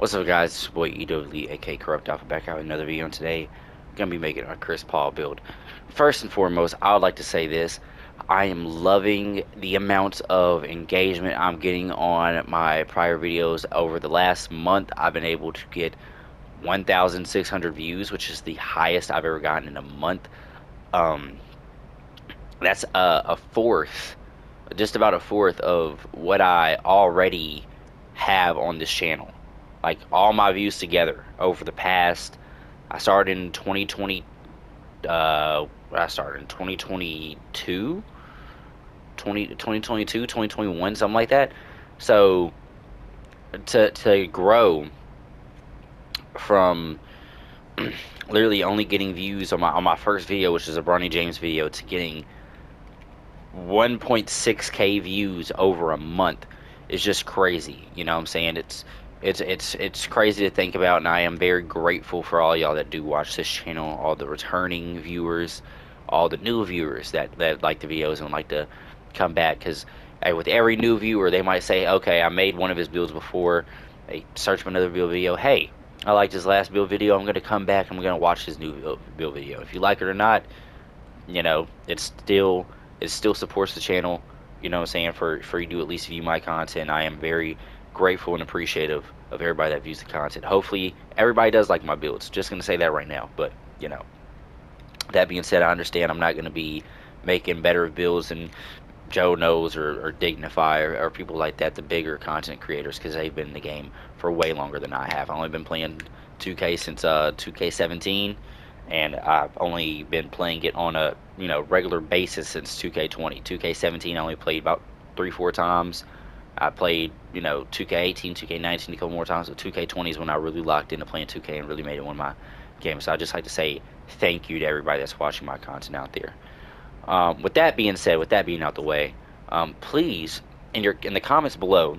What's up, guys? It's your boy EWLE, aka Corrupt Alpha, back out with another video. And today, I'm gonna be making a Chris Paul build. First and foremost, I would like to say this: I am loving the amount of engagement I'm getting on my prior videos. Over the last month, I've been able to get 1,600 views, which is the highest I've ever gotten in a month. Um, that's a fourth, just about a fourth of what I already have on this channel. Like all my views together over the past, I started in 2020, I started in 2022, 2022, 2021, something like that. So to grow from literally only getting views on my first video, which is a Bronny James video, to getting 1.6K views over a month is just crazy. You know what I'm saying? It's crazy to think about, and I am very grateful for all y'all that do watch this channel, all the returning viewers, all the new viewers that like the videos and like to come back. Because with every new viewer, they might say, "Okay, I made one of his builds before." They search for another build video. Hey, I liked his last build video. I'm gonna come back. I'm gonna watch his new build video. If you like it or not, you know, it still supports the channel. You know what I'm saying? For you to at least view my content, I am very grateful and appreciative of everybody that views the content. Hopefully everybody does like my builds. Just gonna say that right now. But you know, that being said, I understand I'm not gonna be making better builds than Joe Knows or Dignify or people like that, the bigger content creators, because they've been in the game for way longer than I have. I've only been playing 2K since 2K17, and I've only been playing it on a regular basis since 2K20. 2K17 I only played about 3-4 times. I played 2K18, 2K19 a couple more times, but 2K20 is when I really locked into playing 2K and really made it one of my games. So I just like to say thank you to everybody that's watching my content out there. With that being said, with that being out the way, please in the comments below,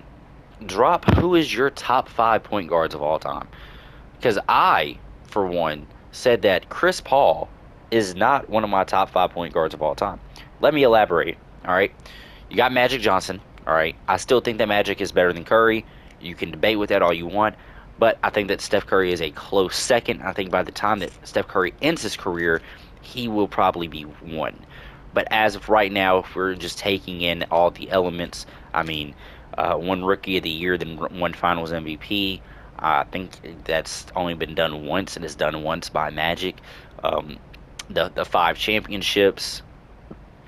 drop who is your top 5 point guards of all time. Because I, for one, said that Chris Paul is not one of my top 5 point guards of all time. Let me elaborate. All right, you got Magic Johnson. All right, I still think that Magic is better than Curry. You can debate with that all you want, but I think that Steph Curry is a close second. I think by the time that Steph Curry ends his career, he will probably be one. But as of right now, if we're just taking in all the elements, I mean, one Rookie of the Year, then one Finals MVP. I think that's only been done once, and it's done once by Magic. Um, the 5 championships,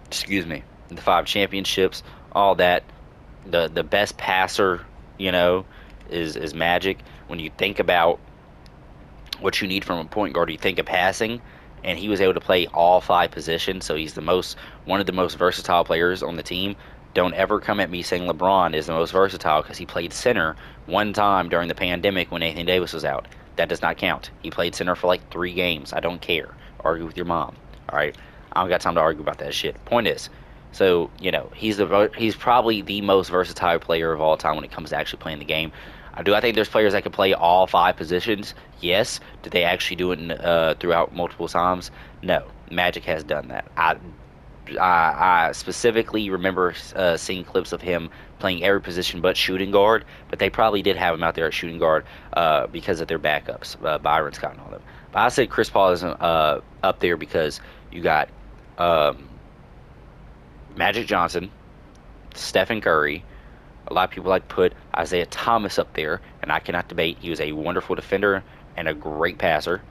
excuse me, the 5 championships, all that. The best passer, you know, is Magic. When you think about what you need from a point guard, you think of passing, and he was able to play all 5 positions, so he's the most one of the most versatile players on the team. Don't ever come at me saying LeBron is the most versatile because he played center one time during the pandemic when Anthony Davis was out. That does not count. He played center for like 3 games. I don't care. Argue with your mom. All right, I don't got time to argue about that shit. Point is, so he's probably the most versatile player of all time when it comes to actually playing the game. I think there's players that can play all 5 positions? Yes. Did they actually do it throughout multiple times? No. Magic has done that. I specifically remember seeing clips of him playing every position but shooting guard, but they probably did have him out there at shooting guard because of their backups, Byron Scott and all them. But I said Chris Paul isn't up there because you got um, Magic Johnson, Stephen Curry. A lot of people like to put Isaiah Thomas up there, and I cannot debate. He was a wonderful defender and a great passer.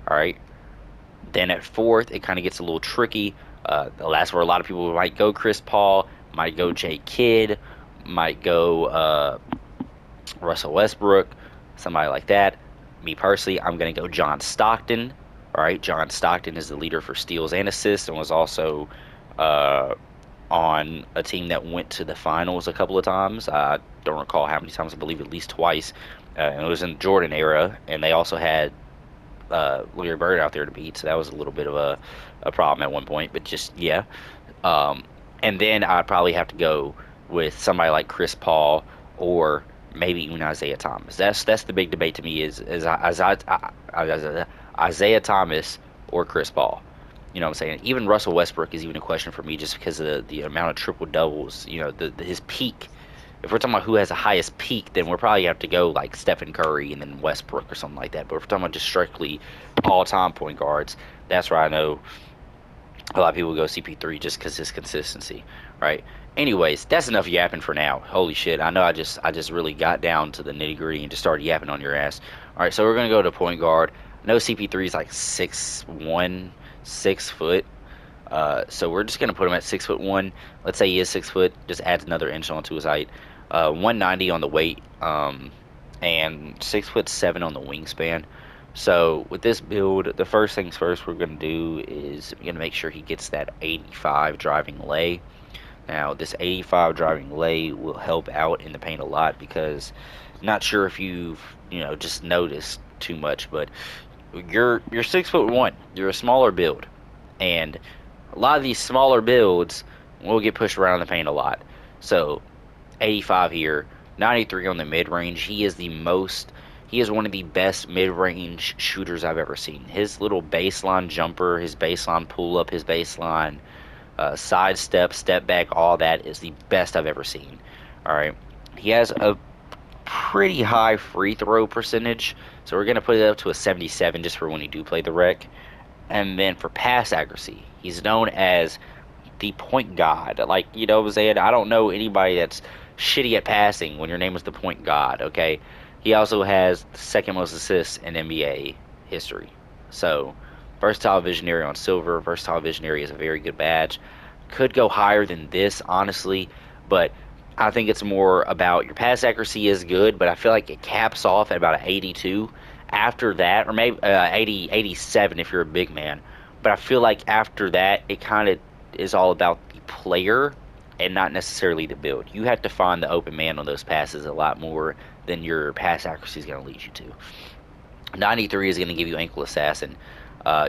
All right. Then at fourth, it kind of gets a little tricky. That's where a lot of people might go. Chris Paul, might go Jay Kidd, might go Russell Westbrook, somebody like that. Me personally, I'm going to go John Stockton. All right. John Stockton is the leader for steals and assists and was also uh, on a team that went to the finals a couple of times. I don't recall how many times. I believe at least twice. And it was in the Jordan era, and they also had Larry Bird out there to beat, so that was a little bit of a problem at one point. But just yeah, um, and then I'd probably have to go with somebody like Chris Paul or maybe even Isaiah Thomas. That's the big debate to me is Isaiah Thomas or Chris Paul. You know what I'm saying? Even Russell Westbrook is even a question for me just because of the amount of triple doubles. You know, his peak. If we're talking about who has the highest peak, then we're probably have to go like Stephen Curry and then Westbrook or something like that. But if we're talking about just strictly all-time point guards, that's where I know a lot of people go CP3 just because his consistency, right? Anyways, that's enough yapping for now. Holy shit! I know I just really got down to the nitty gritty and just started yapping on your ass. All right, so we're gonna go to point guard. I know CP3 is like 6'1", 6 foot. So we're just gonna put him at 6'1". Let's say he is 6 foot. Just adds another inch onto his height. 190 on the weight. And 6'7" on the wingspan. So with this build, the first things first we're gonna do is we're gonna make sure he gets that 85 driving lay. Now this 85 driving lay will help out in the paint a lot because not sure if you've just noticed too much, but you're 6'1". You're a smaller build, and a lot of these smaller builds will get pushed around in the paint a lot. So 85 here, 93 on the mid range. He is one of the best mid range shooters I've ever seen. His little baseline jumper, his baseline pull up, his baseline side step, step back, all that is the best I've ever seen. All right. He has a pretty high free throw percentage, so we're going to put it up to a 77 just for when you do play the rec. And then for pass accuracy, he's known as the point god. Like, what I'm saying? I don't know anybody that's shitty at passing when your name is the point god, okay? He also has the second most assists in NBA history. So, versatile visionary on silver. Versatile visionary is a very good badge. Could go higher than this, honestly, but I think it's more about your pass accuracy is good, but I feel like it caps off at about an 82. After that, or maybe 80, 87 if you're a big man. But I feel like after that, it kind of is all about the player and not necessarily the build. You have to find the open man on those passes a lot more than your pass accuracy is going to lead you to. 93 is going to give you ankle assassin.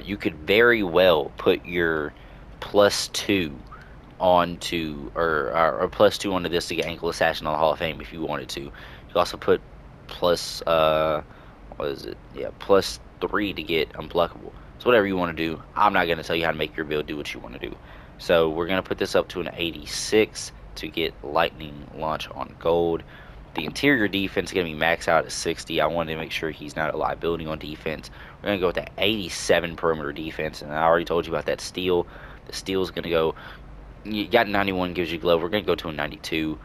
You could very well put your +2 onto or +2 onto this to get ankle assassin on the Hall of Fame if you wanted to. You could also put plus what is it? Yeah, +3 to get unblockable. So whatever you want to do. I'm not going to tell you how to make your build do what you want to do. So we're going to put this up to an 86 to get lightning launch on gold. The interior defense is going to be maxed out at 60. I wanted to make sure he's not a liability on defense. We're going to go with that 87 perimeter defense. And I already told you about that steal. The steal is going to go. You got 91 gives you glove. We're going to go to a 92.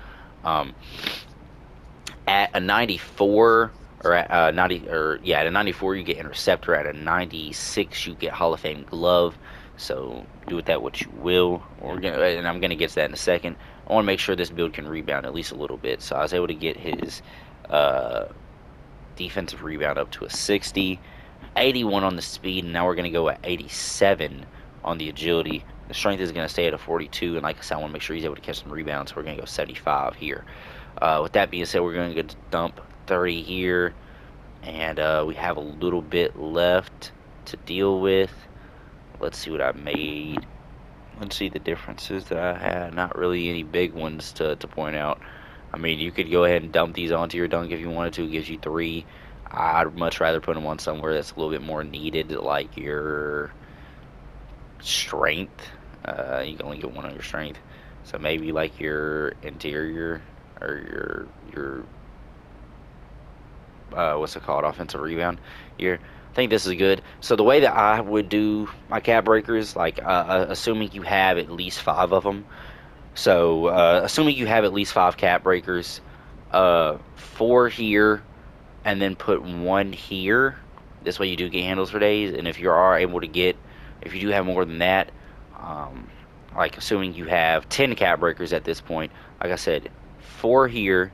At a 94 or at 90 or yeah, at a 94 you get interceptor. At a 96 you get Hall of Fame glove. So do with that what you will. And I'm gonna get to that in a second. I want to make sure this build can rebound at least a little bit. So I was able to get his uh, defensive rebound up to a 60, 81 on the speed, and now we're gonna go at 87 on the agility. The strength is gonna stay at a 42, and like I said, I want to make sure he's able to catch some rebounds. So we're gonna go 75 here. With that being said, we're going to dump 30 here, and we have a little bit left to deal with. Let's see what I made. Let's see the differences that I had. Not really any big ones to point out. I mean, you could go ahead and dump these onto your dunk if you wanted to. It gives you 3. I'd much rather put them on somewhere that's a little bit more needed, like your strength. You can only get 1 on your strength. So maybe like your interior or your what's it called, offensive rebound here. I think this is good. So the way that I would do my cap breakers, like assuming you have at least 5 of them. So assuming you have at least 5 cap breakers, 4 here, and then put 1 here. This way you do get handles for days. And if you are able to get, if you do have more than that, like assuming you have 10 cap breakers at this point, like I said, 4 here.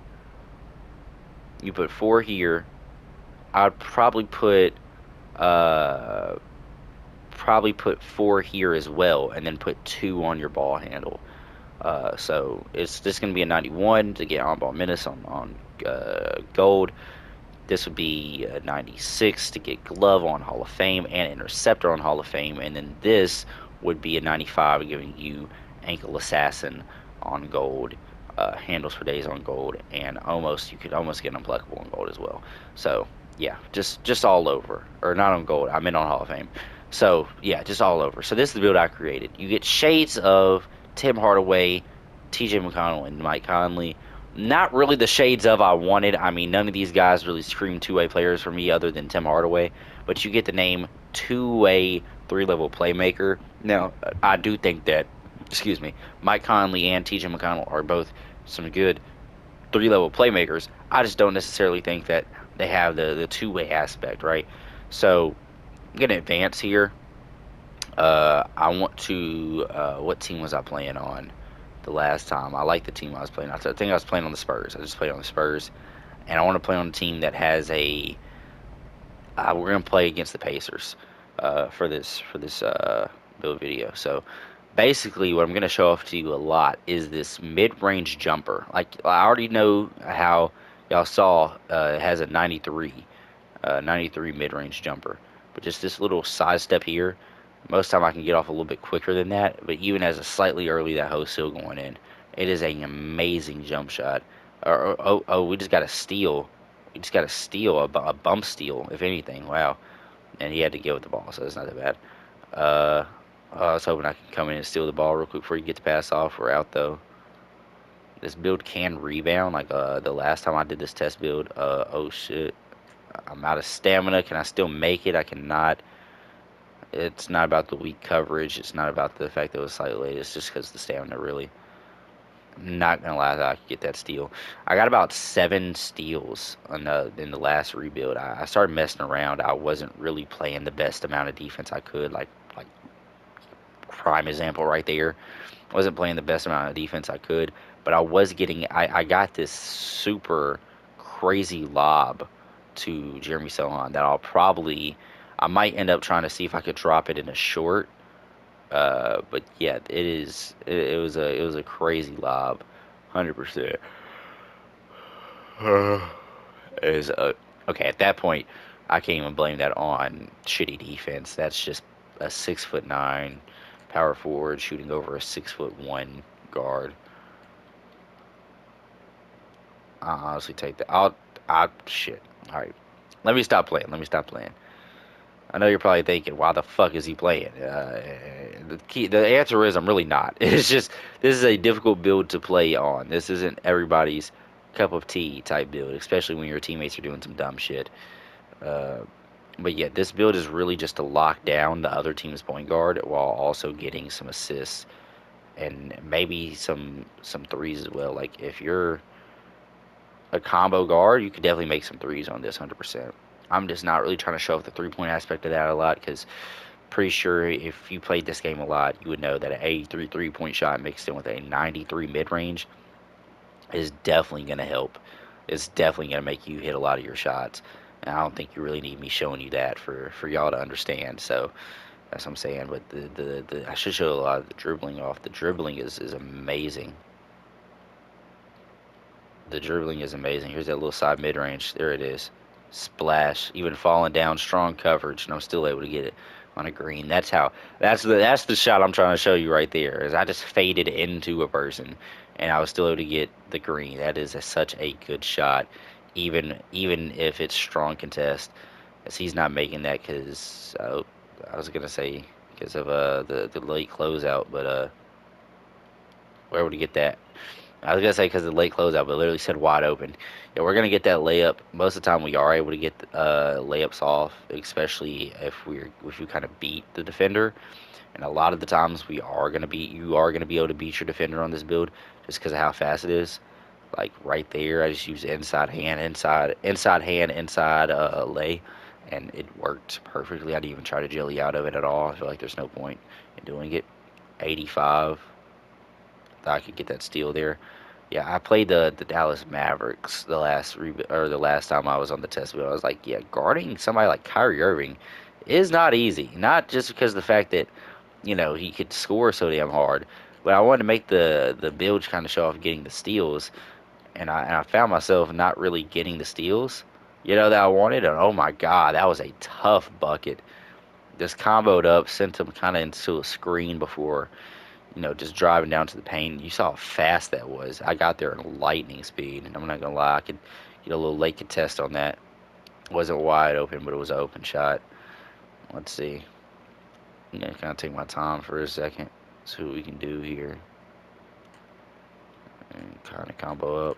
You put 4 here. I'd probably put 4 here as well, and then put 2 on your ball handle. So it's just gonna be a 91 to get on ball minutes on gold. This would be a 96 to get glove on Hall of Fame and interceptor on Hall of Fame, and then this would be a 95 giving you ankle assassin on gold. Handles for days on gold, and you could almost get unpluckable on gold as well. So yeah, just all over, or not on gold. I meant on Hall of Fame. So yeah, just all over. So this is the build I created. You get shades of Tim Hardaway, T.J. McConnell, and Mike Conley. Not really the shades of I wanted. I mean, none of these guys really scream two-way players for me other than Tim Hardaway. But you get the name two-way, three-level playmaker. Now, I do think that, excuse me, Mike Conley and TJ McConnell are both some good three-level playmakers. I just don't necessarily think that they have the two-way aspect, right? So, I'm gonna advance here. I want to. What team was I playing on the last time? I like the team I was playing. I think I was playing on the Spurs. I just played on the Spurs, and I want to play on a team that has a. We're gonna play against the Pacers for this build video. So basically, what I'm gonna show off to you a lot is this mid-range jumper. Like I already know how y'all saw it has a 93 mid-range jumper, but just this little side step here. Most time I can get off a little bit quicker than that, but even as a slightly early that host still going in, it is an amazing jump shot. Oh, we just got a steal. We just got a steal, a bump steal, if anything. Wow, and he had to get with the ball, so it's not that bad. Uh, I was hoping I could come in and steal the ball real quick before he gets passed off. We're out though. This build can rebound, like the last time I did this test build. Oh shit, I'm out of stamina. Can I still make it? I cannot. It's not about the weak coverage. It's not about the fact that it was slightly late. It's just because the stamina really. I'm not gonna lie, that I could get that steal. I got about 7 steals in the last rebuild. I started messing around. I wasn't really playing the best amount of defense I could. Like prime example right there. I wasn't playing the best amount of defense I could, but I was getting. I got this super crazy lob to Jeremy Sohan that I might end up trying to see if I could drop it in a short. But yeah, it was a crazy lob, 100%. Is okay at that point. I can't even blame that on shitty defense. That's just a 6'9" power forward shooting over a 6'1" guard. I honestly take that. Shit. All right, let me stop playing. Let me stop playing. I know you're probably thinking, why the fuck is he playing? The answer is I'm really not. It's just this is a difficult build to play on. This isn't everybody's cup of tea type build, especially when your teammates are doing some dumb shit. Uh, but yeah, this build is really just to lock down the other team's point guard while also getting some assists and maybe some threes as well. Like if you're a combo guard, you could definitely make some threes on this 100%. I'm just not really trying to show off the 3-point aspect of that a lot because pretty sure if you played this game a lot, you would know that an 83 3-point shot mixed in with a 93 mid range is definitely going to help. It's definitely going to make you hit a lot of your shots. And I don't think you really need me showing you that for y'all to understand. So that's what I'm saying. But I should show a lot of the dribbling off. The dribbling is amazing. The dribbling is amazing. Here's that little side mid range. There it is. Splash. Even falling down, strong coverage, and I'm still able to get it on a green. That's the shot I'm trying to show you right there. Is I just faded into a person, and I was still able to get the green. That is such a good shot, even if it's strong contest, as he's not making that because I was gonna say because of the late closeout, but we're able to get that. I was gonna say because of the late closeout, but it literally said wide open. Yeah, we're gonna get that layup. Most of the time, we are able to get layups off, especially if we kind of beat the defender. And a lot of the times, you are gonna be able to beat your defender on this build just because of how fast it is. Like right there, I just used inside hand, inside lay, and it worked perfectly. I didn't even try to jelly out of it at all. I feel like there's no point in doing it. 85. Thought I could get that steal there. Yeah, I played the Dallas Mavericks the last time I was on the test field. I was like, yeah, guarding somebody like Kyrie Irving is not easy. Not just because of the fact that he could score so damn hard, but I wanted to make the build kind of show off getting the steals, and I found myself not really getting the steals, that I wanted. And oh my God, that was a tough bucket. Just comboed up, sent him kind of into a screen before just driving down to the paint. You saw how fast that was. I got there in lightning speed, and I'm not gonna lie, I could get a little late contest on that. It wasn't wide open, but it was an open shot. Let's see. Kind of take my time for a second. See what we can do here, and kind of combo up.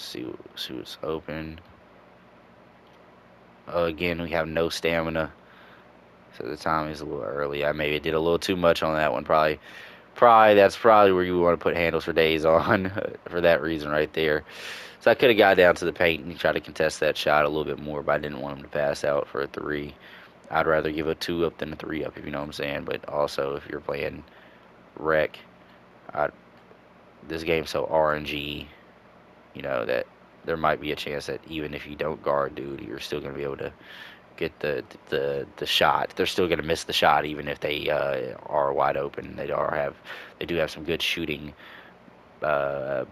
See what's open. Again, we have no stamina, so the time is a little early. I maybe did a little too much on that one. Probably that's probably where you want to put handles for days on for that reason right there. So I could have got down to the paint and tried to contest that shot a little bit more, but I didn't want him to pass out for a three. I'd rather give a two up than a three up, if you know what I'm saying. But also, if you're playing rec, I, this game's so RNG, that there might be a chance that even if you don't guard dude, you're still gonna be able to get the shot. They're still gonna miss the shot even if they are wide open. They do have some good shooting uh,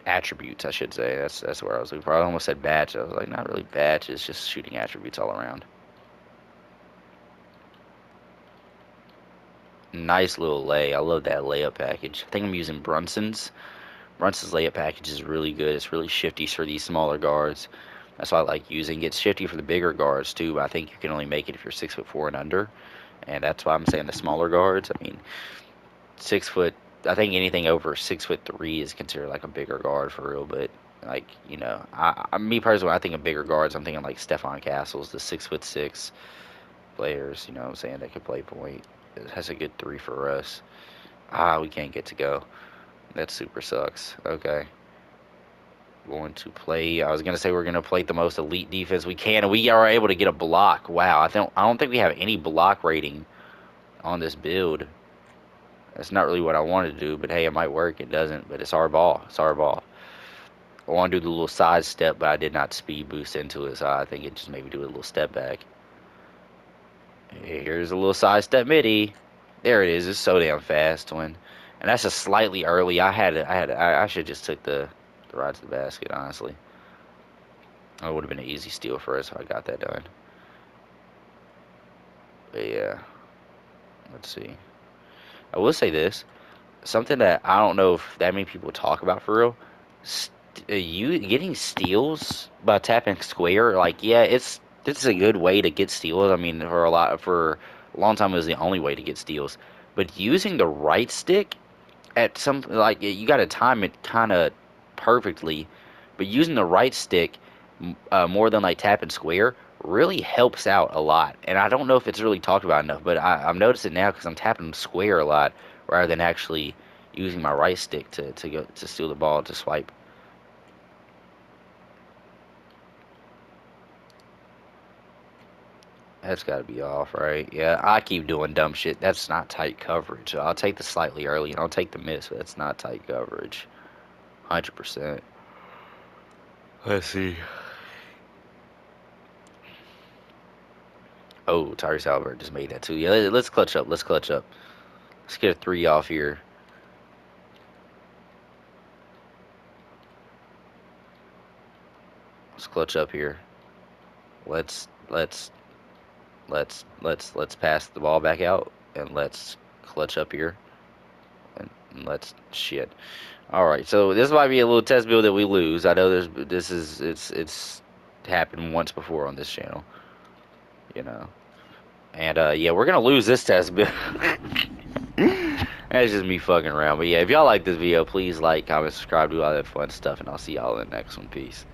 attributes, I should say. That's where I was looking for. I almost said badge. I was like, not really badge. It's just shooting attributes all around. Nice little lay. I love that layup package. I think I'm using Brunson's. Brunson's layup package is really good. It's really shifty for these smaller guards. That's why I like using it. It's shifty for the bigger guards too, but I think you can only make it if you're 6'4" and under. And that's why I'm saying the smaller guards. I mean, 6 foot. I think anything over 6'3" is considered like a bigger guard for real. But like me personally, when I think of bigger guards, I'm thinking like Stephon Castles, the 6'6" players. You know what I'm saying, that could play point. It has a good three for us. We can't get to go. That super sucks. Okay. Going to play. I was gonna say we're gonna play the most elite defense we can, and we are able to get a block. Wow. I don't think we have any block rating on this build. That's not really what I wanted to do, but hey, it might work. It doesn't, but it's our ball. It's our ball. I want to do the little side step, but I did not speed boost into it, so I think it just maybe do a little step back. Here's a little side step midi. There it is. It's so damn fast, twin. And that's a slightly early. I should just took the ride to the basket, honestly. It would have been an easy steal for us if I got that done. But yeah, let's see. I will say this. Something that I don't know if that many people talk about for real. You getting steals by tapping square, like, yeah, it's a good way to get steals. I mean, for a long time it was the only way to get steals. But using the right stick at some, like, you got to time it kind of perfectly, but using the right stick more than like tapping square really helps out a lot. And I don't know if it's really talked about enough, but I'm noticing now because I'm tapping square a lot rather than actually using my right stick to go to steal the ball to swipe. That's got to be off, right? Yeah, I keep doing dumb shit. That's not tight coverage. I'll take the slightly early and I'll take the miss, but that's not tight coverage. 100%. Let's see. Oh, Tyrese Halliburton just made that too. Yeah, let's clutch up. Let's clutch up. Let's get a three off here. Let's clutch up here. Let's let's let's pass the ball back out and let's clutch up here and let's shit. All right, so this might be a little test build that we lose. I know it's happened once before on this channel, you know. And yeah, we're gonna lose this test build. That's just me fucking around. But yeah, if y'all like this video, please like, comment, subscribe, do all that fun stuff, and I'll see y'all in the next one. Peace.